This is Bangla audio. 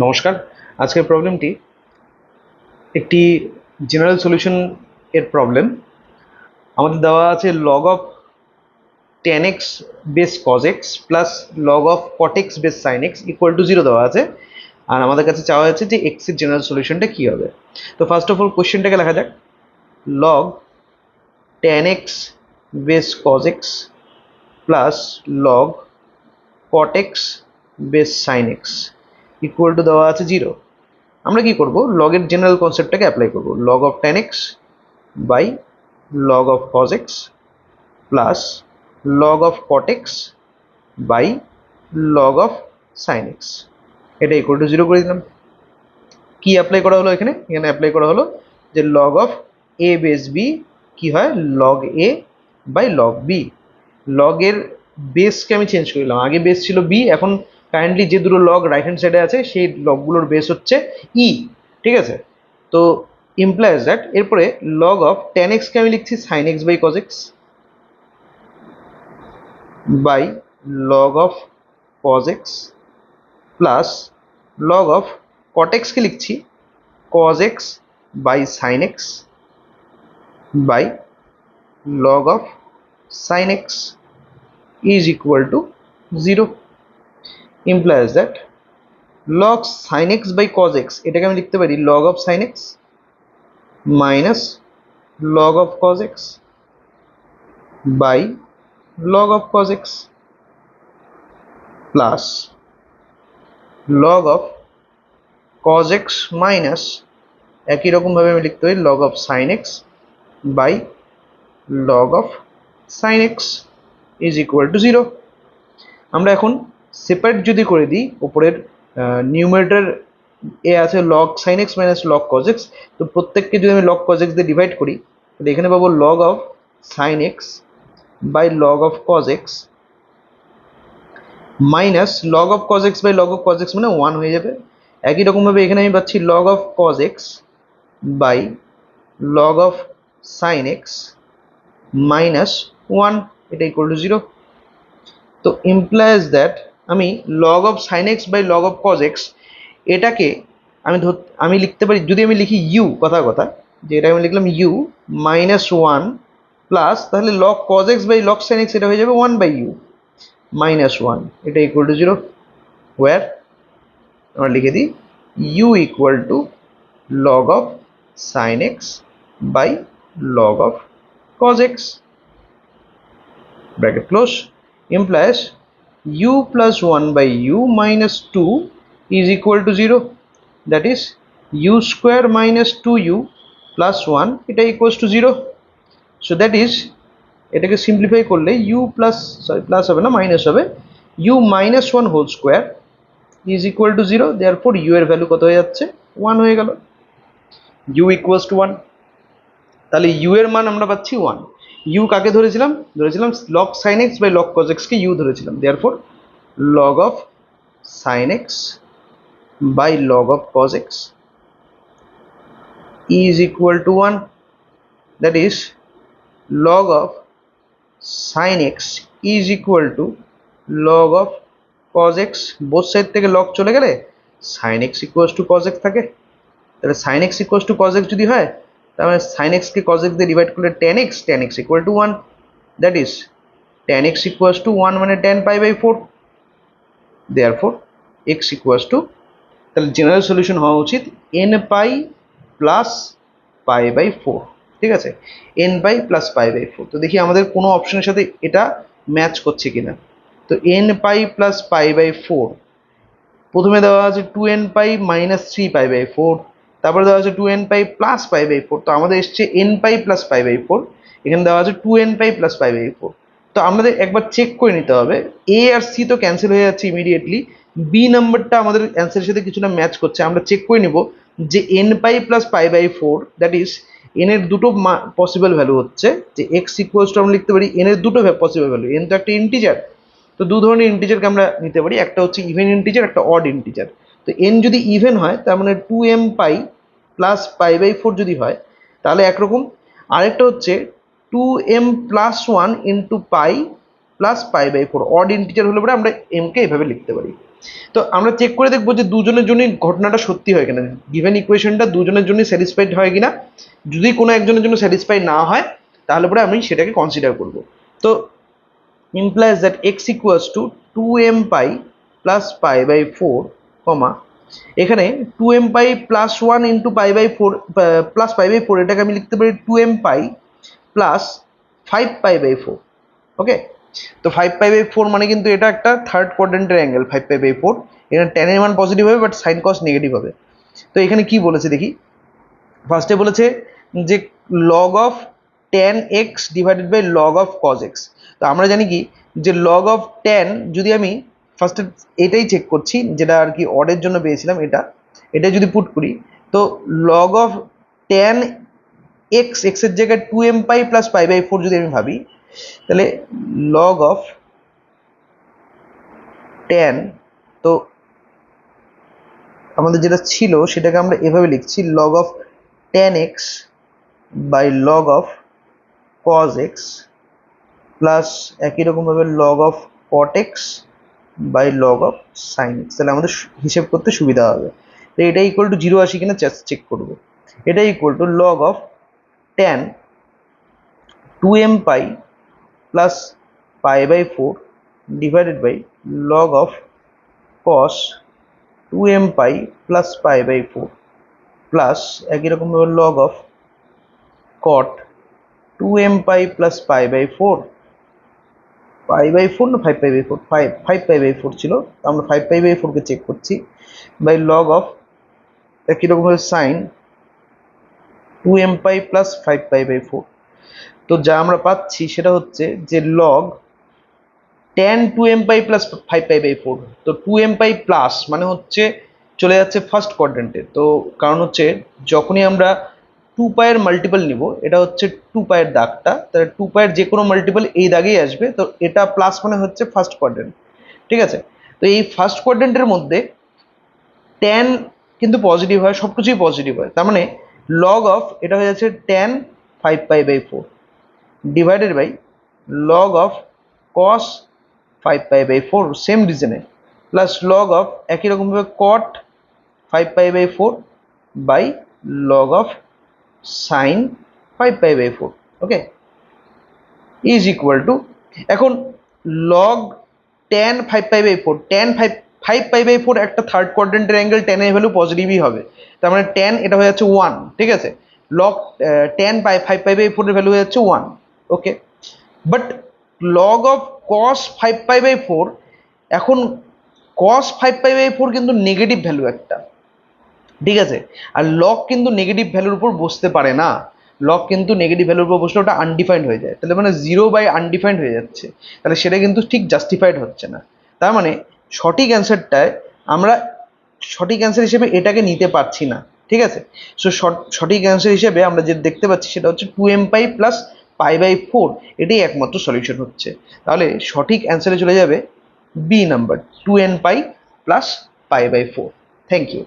নমস্কার। আজকের প্রবলেমটি একটি জেনারেল সলিউশন এর প্রবলেম। আমাদের দেওয়া আছে log of tan x base cos x plus log of cot x বেস sin x ইকুয়াল টু 0 দেওয়া আছে, আর আমাদের কাছে চাওয়া হয়েছে যে x এর জেনারেল সলিউশনটা কি হবে। তো ফার্স্ট অফ অল কোশ্চেনটাকে লেখা যাক। log tan x base cos x plus log cot x বেস sin x ইকুয়াল টু দেওয়া আছে 0। আমরা কি করব, লগের জেনারেল কনসেপ্টটাকে অ্যাপ্লাই করব। log of tan x by log of cos x plus log of cot x by log of sin x, এটা ইকুয়াল টু 0 করে দিলাম। কি অ্যাপ্লাই করা হলো এখানে? এখানে অ্যাপ্লাই করা হলো যে log of a base b কি হয়, log a by log b। log এর বেসকে আমি চেঞ্জ করে দিলাম, আগে বেস ছিল b, এখন কারেন্টলি যে দুটো লগ রাইট হ্যান্ড সাইডে আছে সেই লগগুলোর বেস হচ্ছে e। ঠিক আছে, তো ইমপ্লাইজ দ্যাট এরপরে log of tan x কে আমি লিখছি sin x by cos x by log of cos x plus log of cot x কে লিখছি cos x by sin x by log of sin x is equal to 0। implies that log sin x by cos x এটাকে আমি লিখতে পারি log of sin x minus log of cos x by log of cos x plus log of cos x minus একই রকম ভাবে আমি লিখতে পারি log of sin x by log of sin x is equal to 0। আমরা এখন সেপারেট যদি করে দিই, উপরের নিউমারেটর এ আছে log sin x minus log cos x, তো প্রত্যেককে যদি আমি log cos x দিয়ে ডিভাইড করি তাহলে এখানে পাবো log of sin x by log of cos x minus log of cos x by log of cos x মানে 1 হয়ে যাবে। একই রকম ভাবে এখানে আমি পাচ্ছি log of cos x by log of sin x minus 1, এটা ইকুয়াল টু 0। তো ইমপ্লাইজ দ্যাট আমি log of sin x by log of cos x এটাকে আমি লিখতে পারি, যদি আমি লিখি u কথা কথা, যে এটা আমি লিখলাম u মাইনাস 1 প্লাস তাহলে log cos x by log sin x এটা হয়ে যাবে 1 বাই u মাইনাস 1, এটা ইকুয়াল টু 0। ওয়ার আমরা লিখে দিই u equal to log of sin x by log of cos x bracket close implies u plus 1 by u minus 2 is equal to 0, that is u square minus 2u plus 1 এটা equals to 0। so that is এটাকে সিম্পলিফাই করলে u প্লাস প্লাস হবে না মাইনাস হবে, u minus 1 whole square is equal to 0, therefore u এর ভ্যালু কত হয়ে যাচ্ছে 1 হয়ে গেল, u equals to 1। তাহলে u এর মান আমরা পাচ্ছি 1। u কাকে ধরেছিলাম, log sin x by log cos x K u ধরেছিলাম, therefore log of sin x by log of cos x is equal to 1, that is log of sin x is equal to log of cos x, both side থেকে log চলে গেলে sin x equals to cos x থাকে, তাহলে sin x equals to cos x যদি হয় তাহলে sin x কে cos x দিয়ে ডিভাইড করলে tan x equal to 1, that is tan x equals to 1 মানে tan pi by 4, therefore x equals to, তাহলে জেনারেল সলিউশন হওয়া উচিত n pi plus pi by 4। ঠিক আছে, n pi plus pi by 4। তো দেখি আমাদের কোনো অপশনের সাথে এটা ম্যাচ করছে কিনা। তো n pi plus pi by 4, প্রথমে দেওয়া আছে 2n pi minus 3 pi by 4, তারপরে দেওয়া আছে 2n pi plus pi by 4, তো আমাদের এসছে n pi plus pi by 4, এখানে দেওয়া আছে 2n pi plus pi by 4। তো আমাদের একবার চেক করে নিতে হবে, a আর c তো ক্যান্সেল হয়ে যাচ্ছে ইমিডিয়েটলি, বি নাম্বারটা আমাদের অ্যান্সারের সাথে কিছুটা ম্যাচ করছে। আমরা চেক করে নিব যে n pi plus pi by 4, that is n এর দুটো পসিবল ভ্যালু হচ্ছে যে x ইকুয়ালস টু আমরা লিখতে পারি n এর দুটো পসিবল ভ্যালু, n তো একটা ইন্টিজার, তো দু ধরনের ইন্টিজারকে আমরা নিতে পারি, একটা হচ্ছে ইভেন ইন্টিজার, একটা অড ইন্টিজার। তো n যদি ইভেন হয় তার মানে 2m pi plus pi by 4 যদি হয় তাহলে একরকম, আরেকটা হচ্ছে 2m plus 1 into pi plus pi by four. Odd integer হলে পরে আমরা এমকে এভাবে লিখতে পারি। তো আমরা চেক করে দেখবো যে দুজনের জন্যই ঘটনাটা সত্যি হয় কিনা, গিভেন ইকুয়েশনটা দুজনের জন্যই স্যাটিসফাইড হয় কিনা। যদি কোনো একজনের জন্য স্যাটিসফাইড না হয় তাহলে পরে আমি সেটাকে কনসিডার করব। তো implies that x equals to 2m pi plus pi by 4 কমা এখানে 2m pi plus 1 into pi by 4 plus pi by 4 এটাকে আমি লিখতে পারি 2m pi plus 5 pi by 4। ওকে, তো 5 pi by 4 মানে কিন্তু এটা একটা থার্ড কোয়াড্রেন্টের অ্যাঙ্গেল 5 pi by 4। এখানে tan এর মান পজিটিভ হবে বাট সাইন কস নেগেটিভ হবে। তো এখানে কি বলেছে দেখি, ফার্স্টে বলেছে যে log of tan x divided by log of cos x। তো আমরা জানি কি যে লগ অফ tan, যদি আমি ফার্স্টে এটাই চেক করছি যেটা আর কি অডের জন্য পেয়েছিলাম, এটা যদি পুট করি তো log of tan x, x এর জায়গায় 2m pi plus pi by 4 যদি আমি ভাবি, তাহলে লগ অফ tan, তো আমাদের যেটা ছিল সেটাকে আমরা এভাবে লিখছি log of tan x by log of cos x plus একই রকমভাবে log of cot x by log of sine x। তাহলে আমাদের হিসেব করতে সুবিধা হবে। তো এটা ইকুয়াল টু 0 আসি কিনা চেক করবো। এটা equal to log of tan 2m pi plus pi by 4 divided by log of cos 2m pi plus pi by 4 plus একই রকমভাবে log of cot 2m pi plus pi by 4, pi by 4 না 5 পাই বাই 4, 5 পাই বাই 4 ছিল, আমরা 5 পাই বাই 4 কে চেক করছি, বাই লগ অফ একই রকমভাবে sine 2m pi plus 5 pi by 4। তো যা আমরা পাচ্ছি সেটা হচ্ছে যে log tan 2m pi plus 5 pi by 4। তো 2m পাই প্লাস মানে হচ্ছে চলে যাচ্ছে ফার্স্ট কোয়াড্রেন্টে। তো কারণ হচ্ছে যখনই আমরা 2 পাইয়ের মাল্টিপল নিব, এটা হচ্ছে 2 পাইয়ের দাগটা, তাহলে 2 পাইয়ের যে কোনো মাল্টিপল এই দাগেই আসবে। তো এটা প্লাস মানে হচ্ছে ফার্স্ট কোয়াড্রেন্ট, ঠিক আছে। তো এই ফার্স্ট কোয়াড্রেন্টের মধ্যে tan কিন্তু পজিটিভ হয়, সব কিছুই পজিটিভ হয়, তার মানে লগ অফ এটা হয়ে যাচ্ছে tan 5 pi by 4 divided by log of cos 5 pi by 4 same রিজনে, প্লাস লগ অফ একই রকমভাবে cot 5 pi by 4 by log of sine 5 pi by 4। Okay, is equal to, এখন log tan 5 pi by 4, tan 5 pi by 4 একটা থার্ড কোয়াড্রেন্টের অ্যাঙ্গেল tan এর ভ্যালু পজিটিভই হবে, তার মানে tan এটা হয়ে যাচ্ছে 1, ঠিক আছে। লগ tan 5 পাই বাই 4 এর ভ্যালু হয়ে যাচ্ছে 1। Okay, but log of cos 5 pi by 4, এখন cos 5 পাই বাই 4 কিন্তু নেগেটিভ ভ্যালু একটা, ঠিক আছে। আর লগ কিন্তু নেগেটিভ ভ্যালুর উপর বসতে পারে না, লগ কিন্তু নেগেটিভ ভ্যালুর উপর বসলে ওটা আনডিফাইন্ড হয়ে যায়, তাহলে মানে 0 বাই আনডিফাইন্ড হয়ে যাচ্ছে, তাহলে সেটা কিন্তু ঠিক জাস্টিফাইড হচ্ছে না। তার মানে সঠিক অ্যান্সারটায় আমরা সঠিক অ্যান্সার হিসেবে এটাকে নিতে পারছি না, ঠিক আছে। সো সঠিক অ্যান্সার হিসেবে আমরা যে দেখতে পাচ্ছি সেটা হচ্ছে 2m pi plus pi by 4, এটাই একমাত্র সলিউশন হচ্ছে। তাহলে সঠিক অ্যান্সারে চলে যাবে B number 2n pi plus pi by 4। Thank you.